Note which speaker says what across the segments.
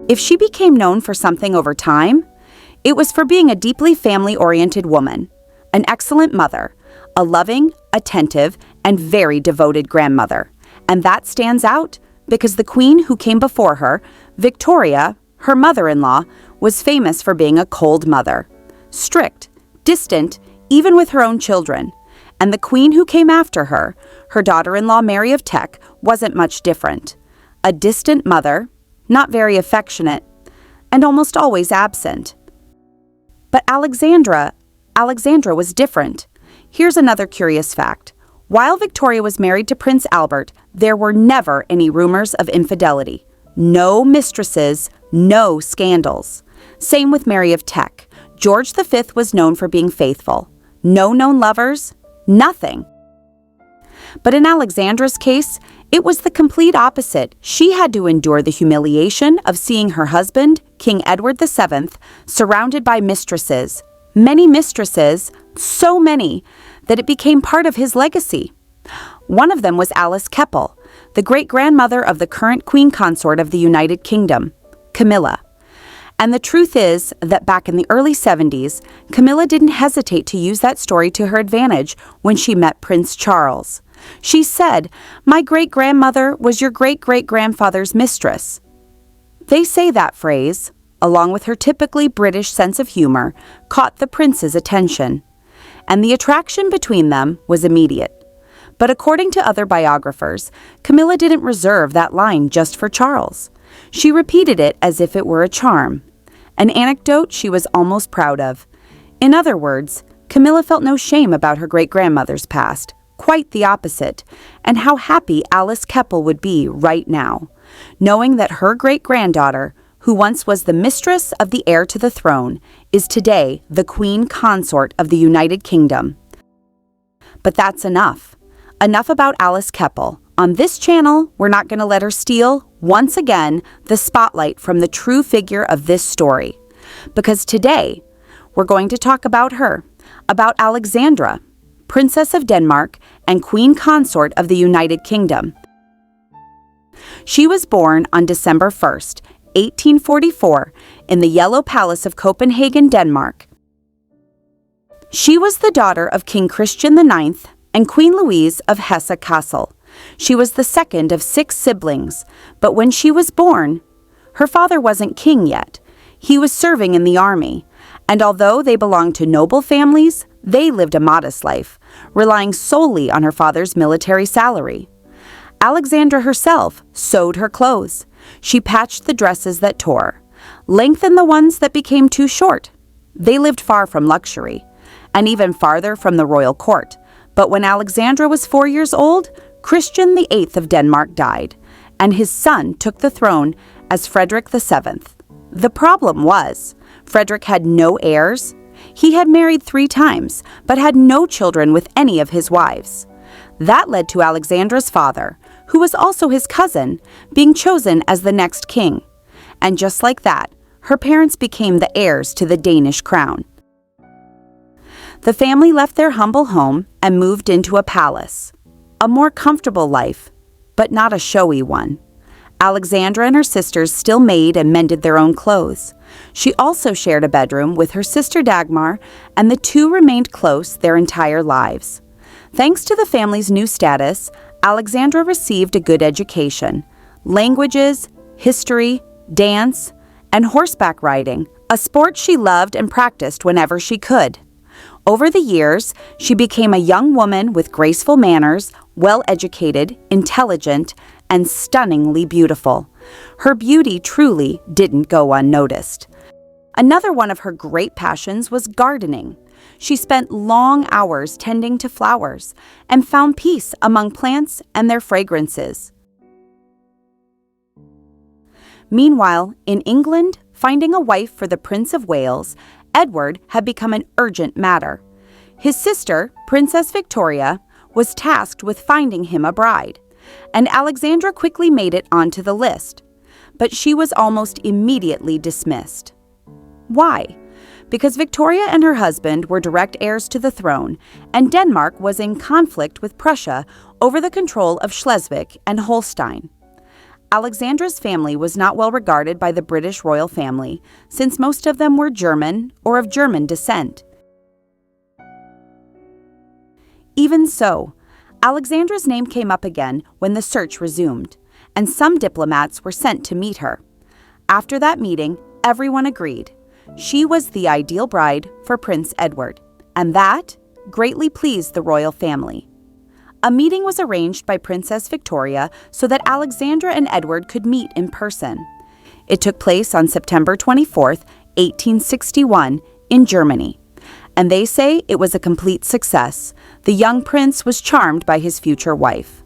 Speaker 1: If she became known for something over time, it was for being a deeply family-oriented woman, an excellent mother, a loving, attentive, and very devoted grandmother. And that stands out because the queen who came before her, Victoria, her mother-in-law, was famous for being a cold mother, strict, distant, even with her own children. And the queen who came after her, her daughter-in-law Mary of Teck, wasn't much different. A distant mother, not very affectionate, and almost always absent. But Alexandra was different. Here's another curious fact. While Victoria was married to Prince Albert, there were never any rumors of infidelity. No mistresses, no scandals. Same with Mary of Teck. George V was known for being faithful. No known lovers, nothing. But in Alexandra's case, it was the complete opposite. She had to endure the humiliation of seeing her husband, King Edward VII, surrounded by mistresses. Many mistresses, so many, that it became part of his legacy. One of them was Alice Keppel, the great-grandmother of the current queen consort of the United Kingdom, Camilla. And the truth is that back in the early 70s, Camilla didn't hesitate to use that story to her advantage when she met Prince Charles. She said, "My great-grandmother was your great-great-grandfather's mistress." They say that phrase, along with her typically British sense of humor, caught the prince's attention. And the attraction between them was immediate. But according to other biographers, Camilla didn't reserve that line just for Charles. She repeated it as if it were a charm, an anecdote she was almost proud of. In other words, Camilla felt no shame about her great-grandmother's past, quite the opposite, and how happy Alice Keppel would be right now, knowing that her great-granddaughter, who once was the mistress of the heir to the throne, is today the queen consort of the United Kingdom. But that's enough. Enough about Alice Keppel. On this channel, we're not going to let her steal, once again, the spotlight from the true figure of this story. Because today, we're going to talk about her, about Alexandra, Princess of Denmark and Queen Consort of the United Kingdom. She was born on December 1st, 1844, in the Yellow Palace of Copenhagen, Denmark. She was the daughter of King Christian IX and Queen Louise of Hesse-Kassel. She was the second of 6 siblings, but when she was born, her father wasn't king yet. He was serving in the army, and although they belonged to noble families, they lived a modest life, relying solely on her father's military salary. Alexandra herself sewed her clothes. She patched the dresses that tore, lengthened the ones that became too short. They lived far from luxury, and even farther from the royal court. But when Alexandra was 4 years old, Christian VIII of Denmark died, and his son took the throne as Frederick VII. The problem was, Frederick had no heirs. He had married 3 times, but had no children with any of his wives. That led to Alexandra's father, who was also his cousin, being chosen as the next king. And just like that, her parents became the heirs to the Danish crown. The family left their humble home and moved into a palace. A more comfortable life, but not a showy one. Alexandra and her sisters still made and mended their own clothes. She also shared a bedroom with her sister Dagmar, and the two remained close their entire lives. Thanks to the family's new status, Alexandra received a good education. Languages, history, dance, and horseback riding, a sport she loved and practiced whenever she could. Over the years, she became a young woman with graceful manners, well-educated, intelligent, and stunningly beautiful. Her beauty truly didn't go unnoticed. Another one of her great passions was gardening. She spent long hours tending to flowers and found peace among plants and their fragrances. Meanwhile, in England, finding a wife for the Prince of Wales, Edward had become an urgent matter. His sister, Princess Victoria, was tasked with finding him a bride, and Alexandra quickly made it onto the list. But she was almost immediately dismissed. Why? Because Victoria and her husband were direct heirs to the throne, and Denmark was in conflict with Prussia over the control of Schleswig and Holstein. Alexandra's family was not well regarded by the British royal family, since most of them were German or of German descent. Even so, Alexandra's name came up again when the search resumed, and some diplomats were sent to meet her. After that meeting, everyone agreed. She was the ideal bride for Prince Edward, and that greatly pleased the royal family. A meeting was arranged by Princess Victoria so that Alexandra and Edward could meet in person. It took place on September 24, 1861, in Germany. And they say it was a complete success. The young prince was charmed by his future wife.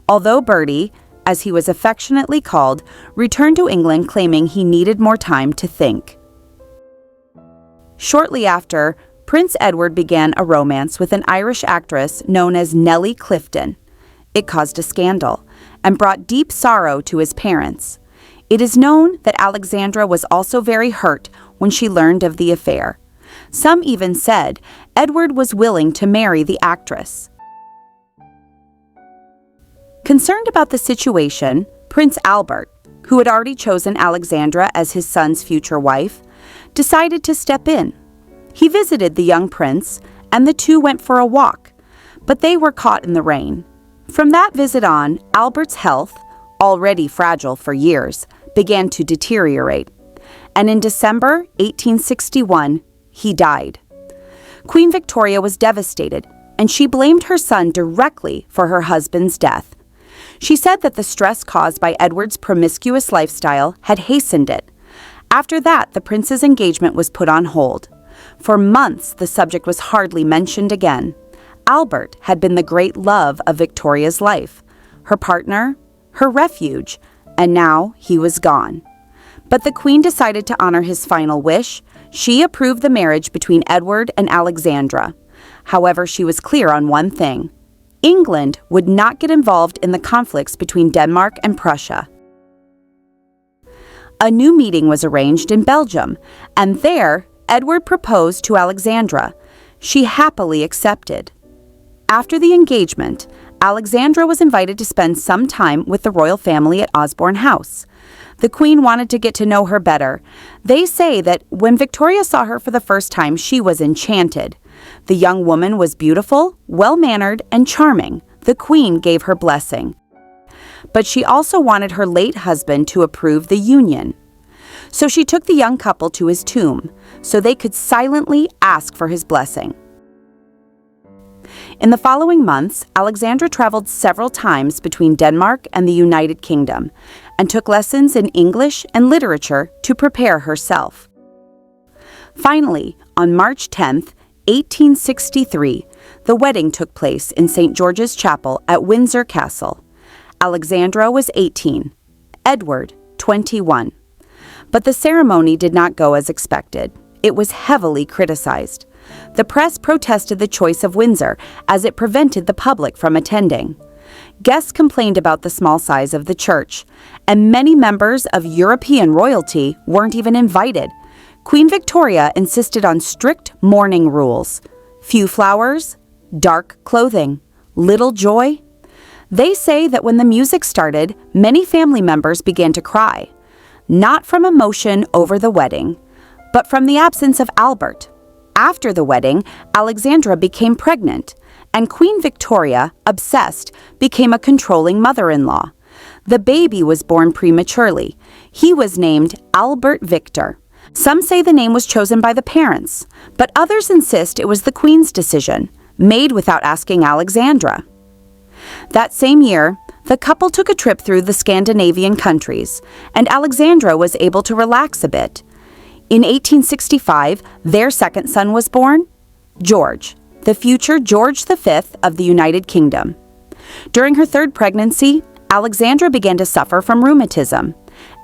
Speaker 1: Although Bertie, as he was affectionately called, returned to England claiming he needed more time to think. Shortly after, Prince Edward began a romance with an Irish actress known as Nellie Clifton. It caused a scandal and brought deep sorrow to his parents. It is known that Alexandra was also very hurt when she learned of the affair. Some even said Edward was willing to marry the actress. Concerned about the situation, Prince Albert, who had already chosen Alexandra as his son's future wife, decided to step in. He visited the young prince, and the two went for a walk, but they were caught in the rain. From that visit on, Albert's health, already fragile for years, began to deteriorate, and in December 1861, he died. Queen Victoria was devastated, and she blamed her son directly for her husband's death. She said that the stress caused by Edward's promiscuous lifestyle had hastened it. After that, the prince's engagement was put on hold. For months, the subject was hardly mentioned again. Albert had been the great love of Victoria's life, her partner, her refuge, and now he was gone. But the Queen decided to honor his final wish. She approved the marriage between Edward and Alexandra. However, she was clear on one thing. England would not get involved in the conflicts between Denmark and Prussia. A new meeting was arranged in Belgium, and there, Edward proposed to Alexandra. She happily accepted. After the engagement, Alexandra was invited to spend some time with the royal family at Osborne House. The Queen wanted to get to know her better. They say that when Victoria saw her for the first time, she was enchanted. The young woman was beautiful, well-mannered, and charming. The Queen gave her blessing. But she also wanted her late husband to approve the union. So she took the young couple to his tomb, so they could silently ask for his blessing. In the following months, Alexandra traveled several times between Denmark and the United Kingdom, and took lessons in English and literature to prepare herself. Finally, on March 10, 1863, the wedding took place in St. George's Chapel at Windsor Castle. Alexandra was 18, Edward 21. But the ceremony did not go as expected. It was heavily criticized. The press protested the choice of Windsor as it prevented the public from attending. Guests complained about the small size of the church, and many members of European royalty weren't even invited. Queen Victoria insisted on strict mourning rules. Few flowers, dark clothing, little joy. They say that when the music started, many family members began to cry. Not from emotion over the wedding, but from the absence of Albert. After the wedding, Alexandra became pregnant, and Queen Victoria, obsessed, became a controlling mother-in-law. The baby was born prematurely. He was named Albert Victor. Some say the name was chosen by the parents, but others insist it was the Queen's decision, made without asking Alexandra. That same year, the couple took a trip through the Scandinavian countries, and Alexandra was able to relax a bit. In 1865, their second son was born, George, the future George V of the United Kingdom. During her third pregnancy, Alexandra began to suffer from rheumatism,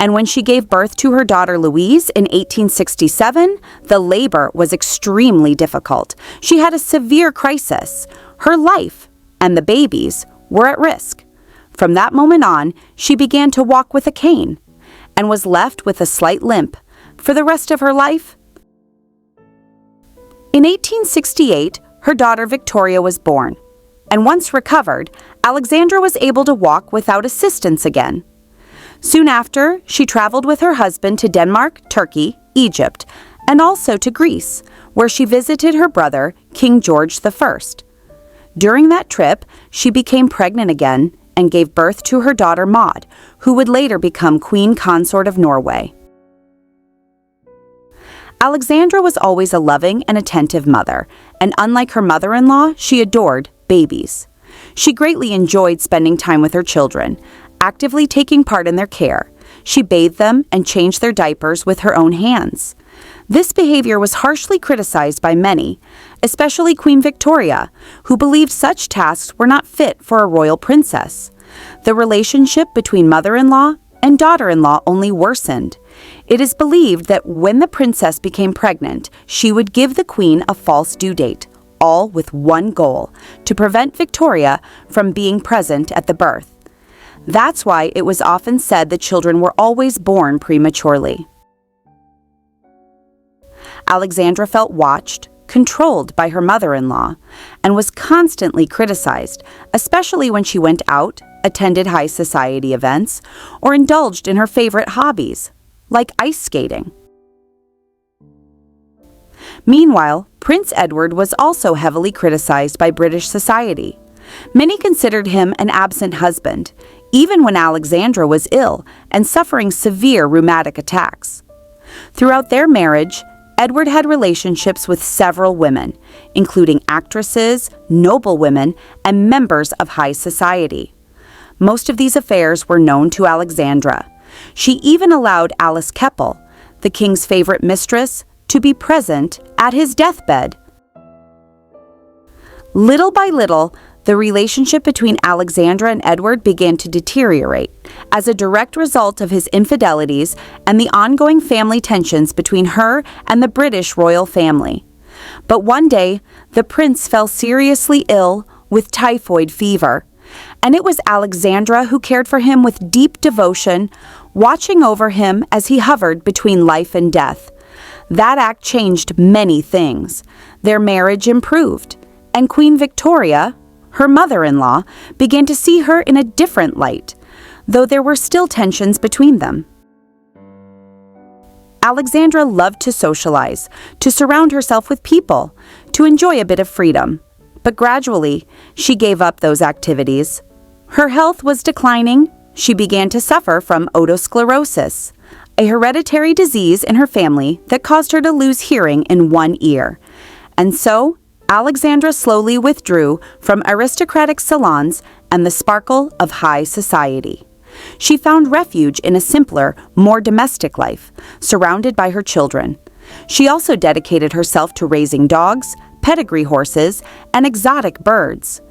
Speaker 1: and when she gave birth to her daughter Louise in 1867, the labor was extremely difficult. She had a severe crisis. Her life and the baby's were at risk. From that moment on, she began to walk with a cane and was left with a slight limp for the rest of her life. In 1868, her daughter Victoria was born, and once recovered, Alexandra was able to walk without assistance again. Soon after, she traveled with her husband to Denmark, Turkey, Egypt, and also to Greece, where she visited her brother, King George I. During that trip, she became pregnant again and gave birth to her daughter Maud, who would later become Queen Consort of Norway. Alexandra was always a loving and attentive mother, and unlike her mother-in-law, she adored babies. She greatly enjoyed spending time with her children, actively taking part in their care. She bathed them and changed their diapers with her own hands. This behavior was harshly criticized by many, especially Queen Victoria, who believed such tasks were not fit for a royal princess. The relationship between mother-in-law and daughter-in-law only worsened. It is believed that when the princess became pregnant, she would give the queen a false due date, all with one goal: to prevent Victoria from being present at the birth. That's why it was often said the children were always born prematurely. Alexandra felt watched, controlled by her mother-in-law, and was constantly criticized, especially when she went out, attended high society events, or indulged in her favorite hobbies, like ice skating. Meanwhile, Prince Edward was also heavily criticized by British society. Many considered him an absent husband, even when Alexandra was ill and suffering severe rheumatic attacks. Throughout their marriage, Edward had relationships with several women, including actresses, noblewomen, and members of high society. Most of these affairs were known to Alexandra. She even allowed Alice Keppel, the king's favorite mistress, to be present at his deathbed. Little by little, the relationship between Alexandra and Edward began to deteriorate as a direct result of his infidelities and the ongoing family tensions between her and the British royal family. But one day, the prince fell seriously ill with typhoid fever, and it was Alexandra who cared for him with deep devotion, watching over him as he hovered between life and death. That act changed many things. Their marriage improved, and Queen Victoria, her mother-in-law, began to see her in a different light, though there were still tensions between them. Alexandra loved to socialize, to surround herself with people, to enjoy a bit of freedom. But gradually, she gave up those activities. Her health was declining. She began to suffer from otosclerosis, a hereditary disease in her family that caused her to lose hearing in one ear. And so, Alexandra slowly withdrew from aristocratic salons and the sparkle of high society. She found refuge in a simpler, more domestic life, surrounded by her children. She also dedicated herself to raising dogs, pedigree horses, and exotic birds.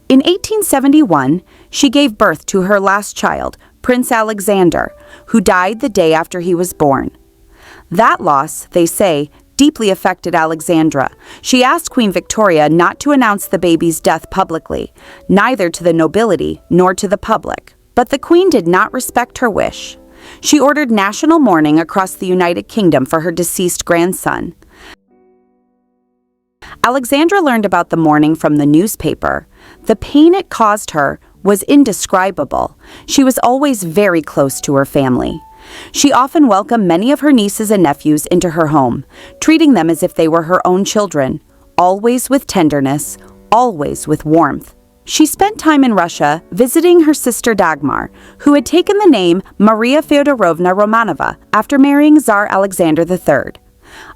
Speaker 1: In 1871, she gave birth to her last child, Prince Alexander, who died the day after he was born. That loss, they say, deeply affected Alexandra. She asked Queen Victoria not to announce the baby's death publicly, neither to the nobility nor to the public. But the Queen did not respect her wish. She ordered national mourning across the United Kingdom for her deceased grandson. Alexandra learned about the mourning from the newspaper. The pain it caused her was indescribable. She was always very close to her family. She often welcomed many of her nieces and nephews into her home, treating them as if they were her own children, always with tenderness, always with warmth. She spent time in Russia visiting her sister Dagmar, who had taken the name Maria Feodorovna Romanova after marrying Tsar Alexander III.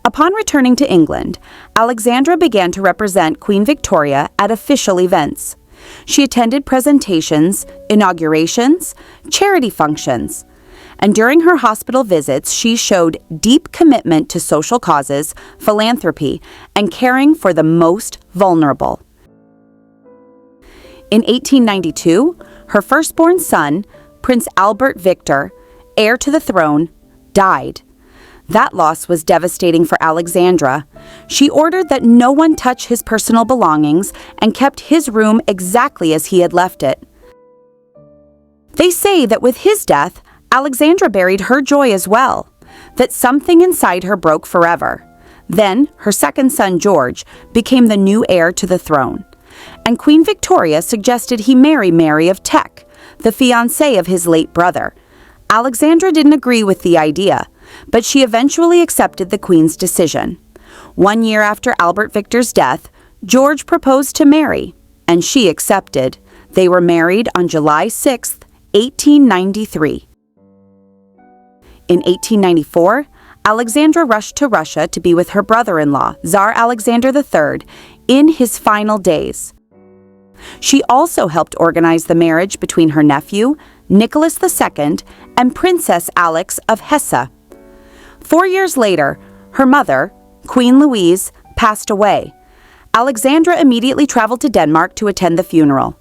Speaker 1: Upon returning to England, Alexandra began to represent Queen Victoria at official events. She attended presentations, inaugurations, charity functions, and during her hospital visits, she showed deep commitment to social causes, philanthropy, and caring for the most vulnerable. In 1892, her firstborn son, Prince Albert Victor, heir to the throne, died. That loss was devastating for Alexandra. She ordered that no one touch his personal belongings and kept his room exactly as he had left it. They say that with his death, Alexandra buried her joy as well, that something inside her broke forever. Then, her second son, George, became the new heir to the throne, and Queen Victoria suggested he marry Mary of Teck, the fiancée of his late brother. Alexandra didn't agree with the idea, but she eventually accepted the Queen's decision. 1 year after Albert Victor's death, George proposed to Mary, and she accepted. They were married on July 6, 1893. In 1894, Alexandra rushed to Russia to be with her brother-in-law, Tsar Alexander III, in his final days. She also helped organize the marriage between her nephew, Nicholas II, and Princess Alex of Hesse. 4 years later, her mother, Queen Louise, passed away. Alexandra immediately traveled to Denmark to attend the funeral.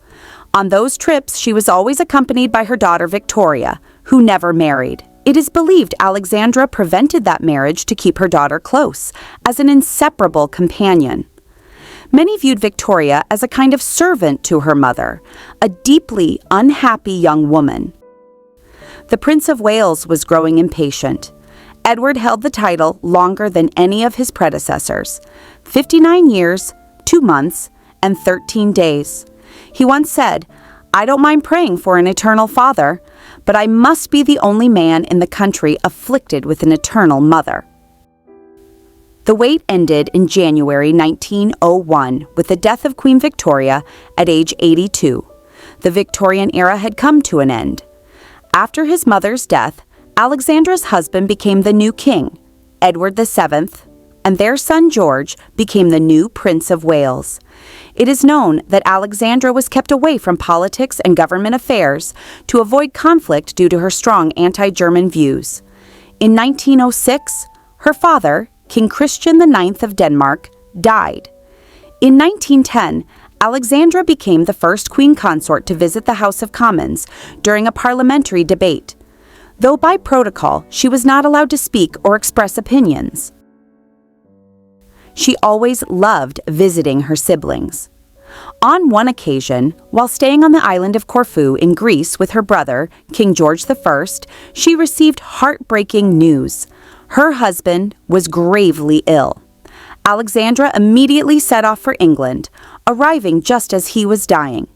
Speaker 1: On those trips, she was always accompanied by her daughter Victoria, who never married. It is believed Alexandra prevented that marriage to keep her daughter close, as an inseparable companion. Many viewed Victoria as a kind of servant to her mother, a deeply unhappy young woman. The Prince of Wales was growing impatient. Edward held the title longer than any of his predecessors, 59 years, 2 months, and 13 days. He once said, "I don't mind praying for an eternal father, but I must be the only man in the country afflicted with an eternal mother." The wait ended in January 1901 with the death of Queen Victoria at age 82. The Victorian era had come to an end. After his mother's death, Alexandra's husband became the new king, Edward VII, and their son George became the new Prince of Wales. It is known that Alexandra was kept away from politics and government affairs to avoid conflict due to her strong anti-German views. In 1906, her father, King Christian IX of Denmark, died. In 1910, Alexandra became the first queen consort to visit the House of Commons during a parliamentary debate, though by protocol she was not allowed to speak or express opinions. She always loved visiting her siblings. On one occasion, while staying on the island of Corfu in Greece with her brother, King George I, she received heartbreaking news. Her husband was gravely ill. Alexandra immediately set off for England, arriving just as he was dying.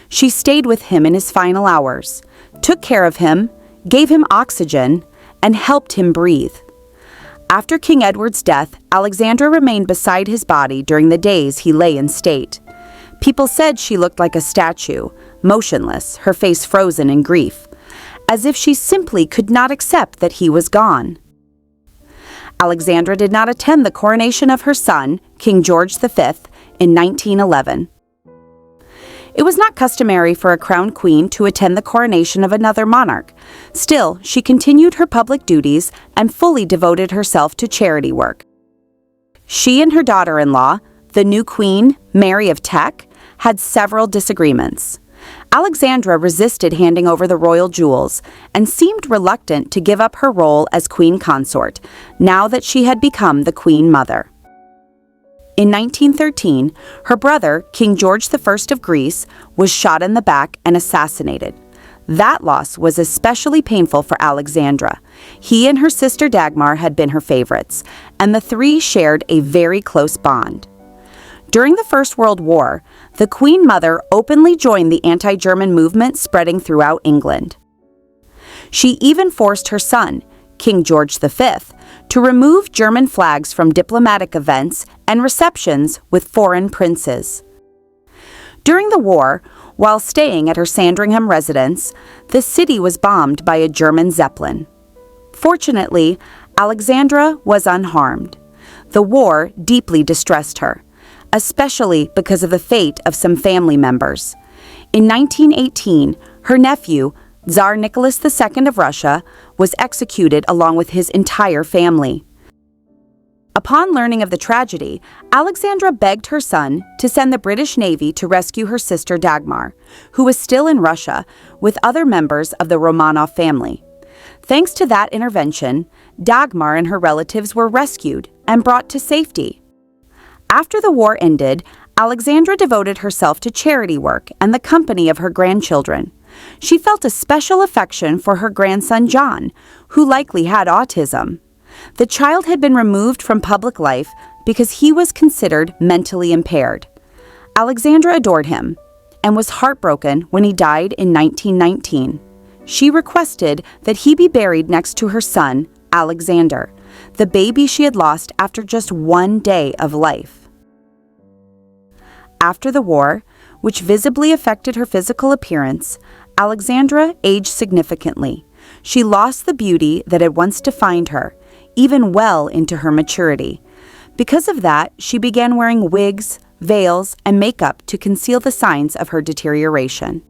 Speaker 1: She stayed with him in his final hours, took care of him, gave him oxygen, and helped him breathe. After King Edward's death, Alexandra remained beside his body during the days he lay in state. People said she looked like a statue, motionless, her face frozen in grief, as if she simply could not accept that he was gone. Alexandra did not attend the coronation of her son, King George V, in 1911. It was not customary for a crowned queen to attend the coronation of another monarch. Still, she continued her public duties and fully devoted herself to charity work. She and her daughter-in-law, the new queen, Mary of Teck, had several disagreements. Alexandra resisted handing over the royal jewels and seemed reluctant to give up her role as queen consort, now that she had become the queen mother. In 1913, her brother, King George I of Greece, was shot in the back and assassinated. That loss was especially painful for Alexandra. He and her sister Dagmar had been her favorites, and the three shared a very close bond. During the First World War, the Queen Mother openly joined the anti-German movement spreading throughout England. She even forced her son, King George V, to remove German flags from diplomatic events and receptions with foreign princes. During the war, while staying at her Sandringham residence, the city was bombed by a German Zeppelin. Fortunately, Alexandra was unharmed. The war deeply distressed her, especially because of the fate of some family members. In 1918, her nephew, Tsar Nicholas II of Russia, was executed along with his entire family. Upon learning of the tragedy, Alexandra begged her son to send the British Navy to rescue her sister Dagmar, who was still in Russia, with other members of the Romanov family. Thanks to that intervention, Dagmar and her relatives were rescued and brought to safety. After the war ended, Alexandra devoted herself to charity work and the company of her grandchildren. She felt a special affection for her grandson John, who likely had autism. The child had been removed from public life because he was considered mentally impaired. Alexandra adored him and was heartbroken when he died in 1919. she requested that he be buried next to her son, Alexander, the baby she had lost after just 1 day of life. After the war, which visibly affected her physical appearance, Alexandra aged significantly. She lost the beauty that had once defined her, even well into her maturity. Because of that, she began wearing wigs, veils, and makeup to conceal the signs of her deterioration.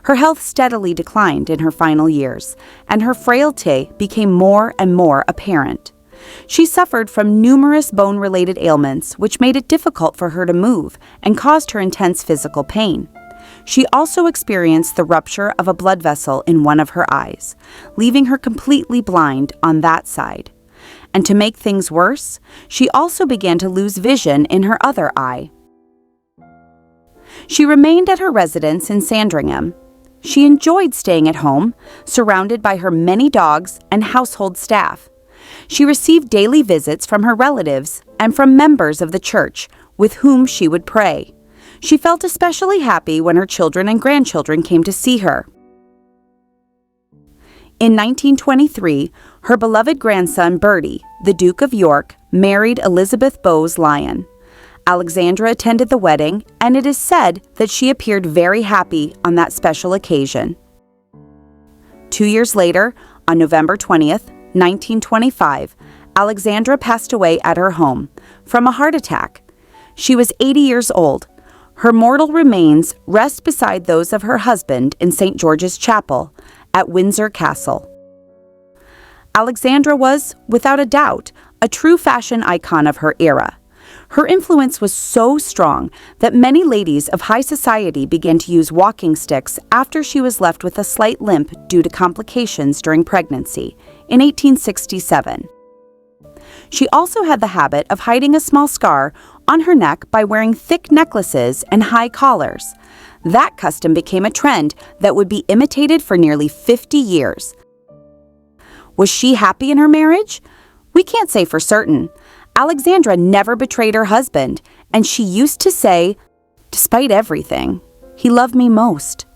Speaker 1: Her health steadily declined in her final years, and her frailty became more and more apparent. She suffered from numerous bone-related ailments, which made it difficult for her to move and caused her intense physical pain. She also experienced the rupture of a blood vessel in one of her eyes, leaving her completely blind on that side. And to make things worse, she also began to lose vision in her other eye. She remained at her residence in Sandringham. She enjoyed staying at home, surrounded by her many dogs and household staff. She received daily visits from her relatives and from members of the church with whom she would pray. She felt especially happy when her children and grandchildren came to see her. In 1923, her beloved grandson Bertie, the Duke of York, married Elizabeth Bowes-Lyon. Alexandra attended the wedding, and it is said that she appeared very happy on that special occasion. 2 years later, on November 20th, 1925, Alexandra passed away at her home from a heart attack. She was 80 years old. Her mortal remains rest beside those of her husband in St. George's Chapel at Windsor Castle. Alexandra was, without a doubt, a true fashion icon of her era. Her influence was so strong that many ladies of high society began to use walking sticks after she was left with a slight limp due to complications during pregnancy in 1867. She also had the habit of hiding a small scar on her neck by wearing thick necklaces and high collars. That custom became a trend that would be imitated for nearly 50 years. Was she happy in her marriage? We can't say for certain. Alexandra never betrayed her husband, and she used to say, "Despite everything, he loved me most."